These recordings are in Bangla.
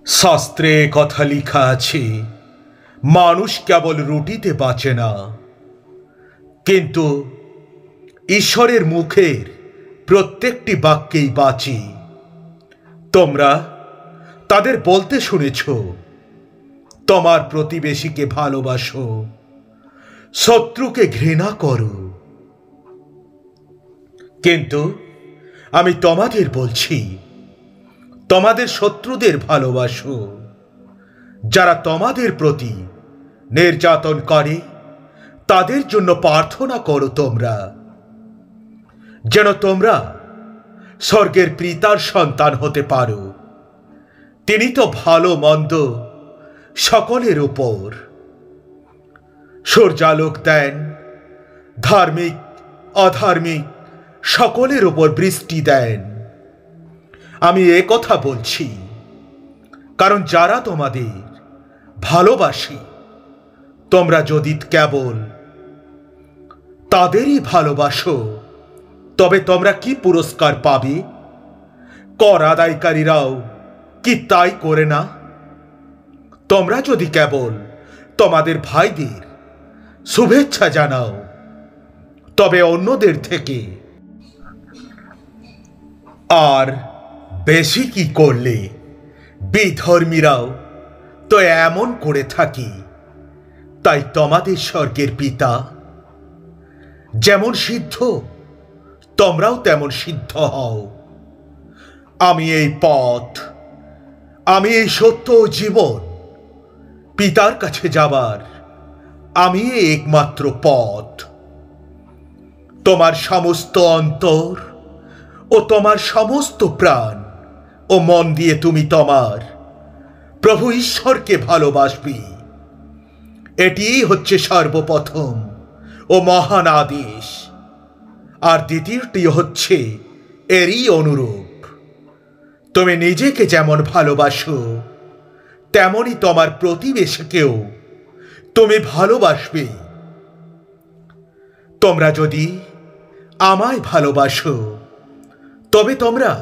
শাস্ত্রে কথা লেখা আছে, মানুষ কেবল রুটিতে বাঁচে না, কিন্তু ঈশ্বরের মুখের প্রত্যেকটি বাক্যেই বাঁচে। তোমরা তাদের বলতে শুনেছ, তোমার প্রতিবেশীকে ভালোবাসো, শত্রুকে ঘৃণা করো। কিন্তু আমি তোমাদের বলছি, তোমাদের শত্রুদের ভালোবাসো, যারা তোমাদের প্রতি নির্যাতন করে তাদের জন্য প্রার্থনা করো তোমরা, যেন তোমরা স্বর্গের পিতার সন্তান হতে পারো। তিনি তো ভালো মন্দ সকলের উপর সূর্যালোক দেন, ধার্মিক অধার্মিক সকলের উপর বৃষ্টি দেন। আমি এ কথা বলছি কারণ যারা তোমাদের ভালোবাসে, তোমরা যদি কেবল তাদেরই ভালোবাসো, তবে তোমরা কি পুরস্কার পাবে? কর আদায়কারীরাও কি তাই করে না? তোমরা যদি কেবল তোমাদের ভাইদের শুভেচ্ছা জানাও, তবে অন্যদের থেকে আর বেশি কি করলে? বিধর্মীরাও তো এমন করে থাকে। তাই তোমাদের স্বর্গের পিতা যেমন সিদ্ধ, তোমরাও তেমন সিদ্ধ হও। আমি এই পথ, আমি এই সত্য জীবন, পিতার কাছে যাবার আমি একমাত্র পথ। তোমার সমস্ত অন্তর ও তোমার সমস্ত প্রাণ ও মন দিয়ে তুমি তোমার প্রভু ঈশ্বরকে ভালোবাসবে। এটিই হচ্ছে সর্বপ্রথম ও মহান আদেশ। আর দ্বিতীয়টি হচ্ছে এরই অনুরূপ, তুমি নিজেকে যেমন ভালোবাসো, তেমনি তোমার প্রতিবেশীকেও তুমি ভালোবাসবে। তোমরা যদি আমায় ভালোবাসো, তবে তোমরা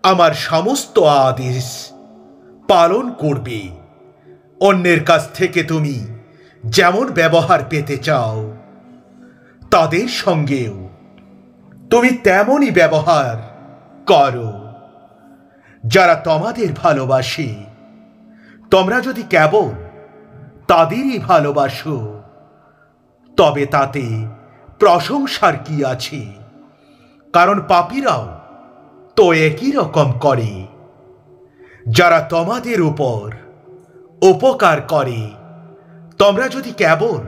আমার সমস্ত আদেশ পালন করবে। অন্যের কাছ থেকে তুমি যেমন ব্যবহার পেতে চাও, তাদের সঙ্গেও তুমি তেমনই ব্যবহার করো। যারা তোমাদের ভালোবাসে, তোমরা যদি কেবল তাদেরই ভালোবাসো, তবে তাতে প্রশংসার কি আছে? কারণ পাপীরাও তো একই রকম করে। যারা তোমাদের উপর উপকার করে, তোমরা যদি কেবল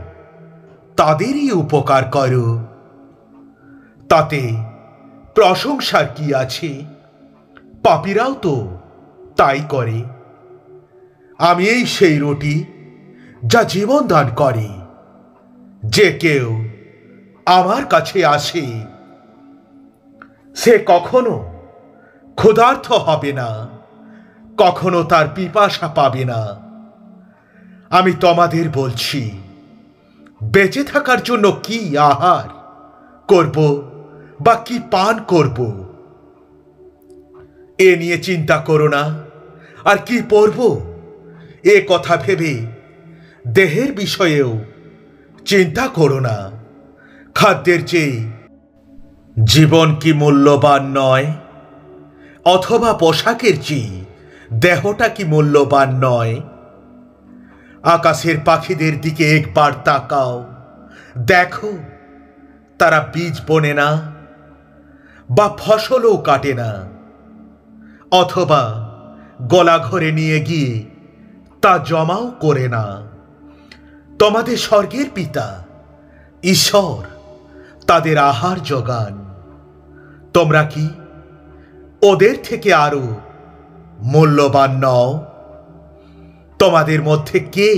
তাদেরই উপকার করো, তাতে প্রশংসার কি আছে? পাপীরাও তো তাই করে। আমি এই সেই রুটি যা জীবন দান করে। যে কেউ আমার কাছে আসে, সে কখনো ক্ষুধার্ত হবে না, কখনো তার পিপাসা পাবে না। আমি তোমাদের বলছি, বেঁচে থাকার জন্য কি আহার করব বা কি পান করব, এ নিয়ে চিন্তা করো না। আর কি পরব, এ কথা ভেবে দেহের বিষয়েও চিন্তা করো না। খাদ্যের চেয়ে জীবন কি মূল্যবান নয়? অথবা পোশাকের চেয়ে দেহটা কি মূল্যবান নয়? আকাশের পাখিদের দিকে একবার তাকাও, দেখো তারা বীজ বোনে না বা ফসলও কাটে না, অথবা গলা ঘরে নিয়ে গিয়ে তা জমাও করে না। তোমাদের স্বর্গের পিতা ঈশ্বর তাদের আহার যোগান। তোমরা কি ওদের থেকে আরো মূল্যবান নও? তোমাদের মধ্যে কে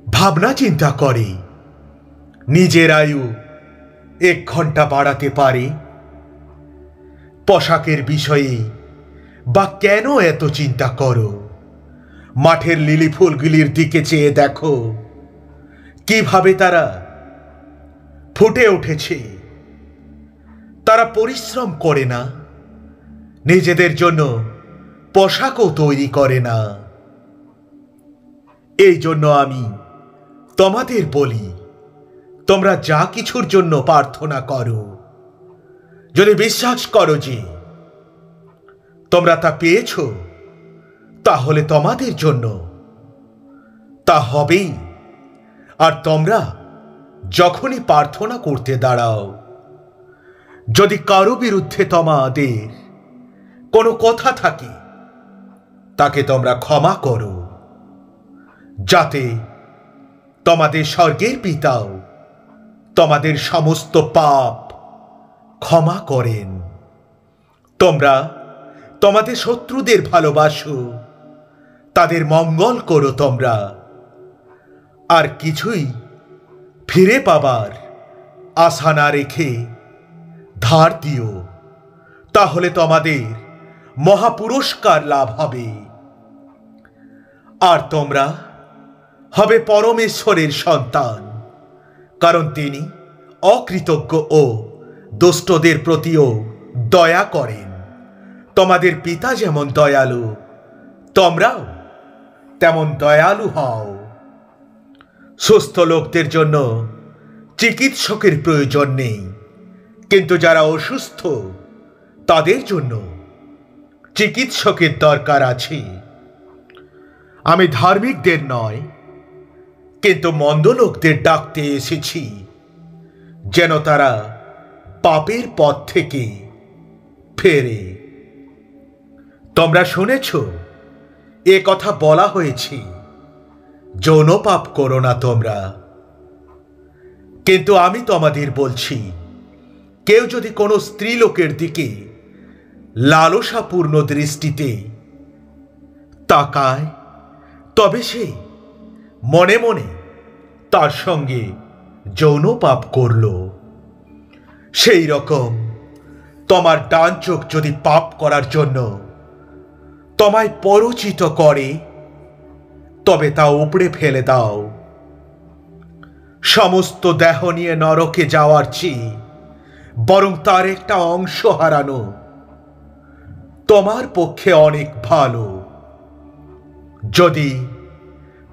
ভাবনা চিন্তা করে নিজের আয়ু 1 ঘন্টা বাড়াতে পারে? পোশাকের বিষয়ে বা কেন এত চিন্তা করো? মাঠের লিলি ফুলগুলির দিকে চেয়ে দেখো, কিভাবে তারা ফুটে উঠেছে। তারা পরিশ্রম করে না, নিজেদের জন্য পোশাকও তৈরি করে না। এই জন্য আমি তোমাদের বলি, তোমরা যা কিছুর জন্য প্রার্থনা করো, যদি বিশ্বাস করো যে তোমরা তা পেয়েছ, তাহলে তোমাদের জন্য তা হবেই। আর তোমরা যখনই প্রার্থনা করতে দাঁড়াও, যদি কারো বিরুদ্ধে তোমাদের কোনো কথা থাকে, তাকে তোমরা ক্ষমা করো, যাতে তোমাদের স্বর্গের পিতাও তোমাদের সমস্ত পাপ ক্ষমা করেন। তোমরা তোমাদের শত্রুদের ভালোবাসো, তাদের মঙ্গল করো তোমরা, আর কিছুই ফিরে পাবার আশা না রেখে ধার দিও, তাহলে তোমাদের মহাপুরস্কার লাভ হবে। আর তোমরা হবে পরমেশ্বরের সন্তান, কারণ তিনি অকৃতজ্ঞ ও দুষ্টদের প্রতিও দয়া করেন। তোমাদের পিতা যেমন দয়ালু, তোমরাও তেমন দয়ালু হও। সুস্থ লোকদের জন্য চিকিৎসকের প্রয়োজন নেই, কিন্তু যারা অসুস্থ তাদের জন্য চিকিৎসকের দরকার আছে। আমি ধার্মিকদের নয়, কিন্তু মন্দ লোকদের ডাকতে এসেছি, যেন তারা পাপের পথ থেকে ফেরে। তোমরা শুনেছ এ কথা বলা হয়েছে, যৌন পাপ করো না তোমরা। কিন্তু আমি তোমাদের বলছি, কেউ যদি কোনো স্ত্রীলোকের দিকে লালসাপূর্ণ দৃষ্টিতে তাকায়, তবে সে মনে মনে তার সঙ্গে যৌন পাপ করল। সেই রকম তোমার ডান চোখ যদি পাপ করার জন্য তোমায় পরচিত করে, তবে তা উপড়ে ফেলে দাও। সমস্ত দেহ নিয়ে নরকে যাওয়ার চেয়ে বরং তার একটা অংশ হারানো তোমার পক্ষে অনেক ভালো। যদি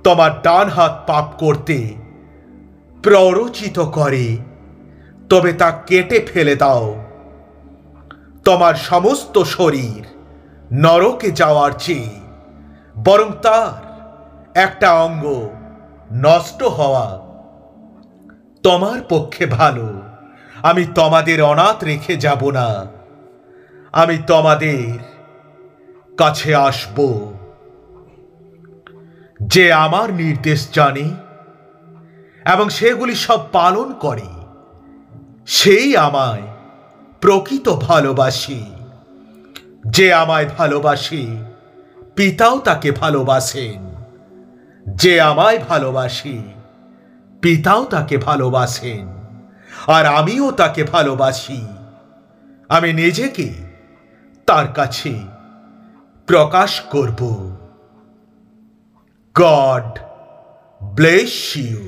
তোমার ডান হাত পাপ করতে প্ররোচিত করে, তবে তা কেটে ফেলে দাও। তোমার সমস্ত শরীর নরকে যাওয়ার চেয়ে বরং তার একটা অঙ্গ নষ্ট হওয়া তোমার পক্ষে ভালো। আমি তোমাদের অনাথ রেখে যাব না, আমি তোমাদের কাছে আসব। যে আমার নির্দেশ জানে এবং সেগুলি সব পালন করে, সেই আমায় প্রকৃত ভালোবাসে। যে আমায় ভালোবাসে, পিতাও তাকে ভালোবাসেন। যে আমায় ভালোবাসে, পিতাও তাকে ভালোবাসেন, আর আমিও তাকে ভালোবাসি। আমি নিজেকে তার কাছে প্রকাশ করব। God bless you.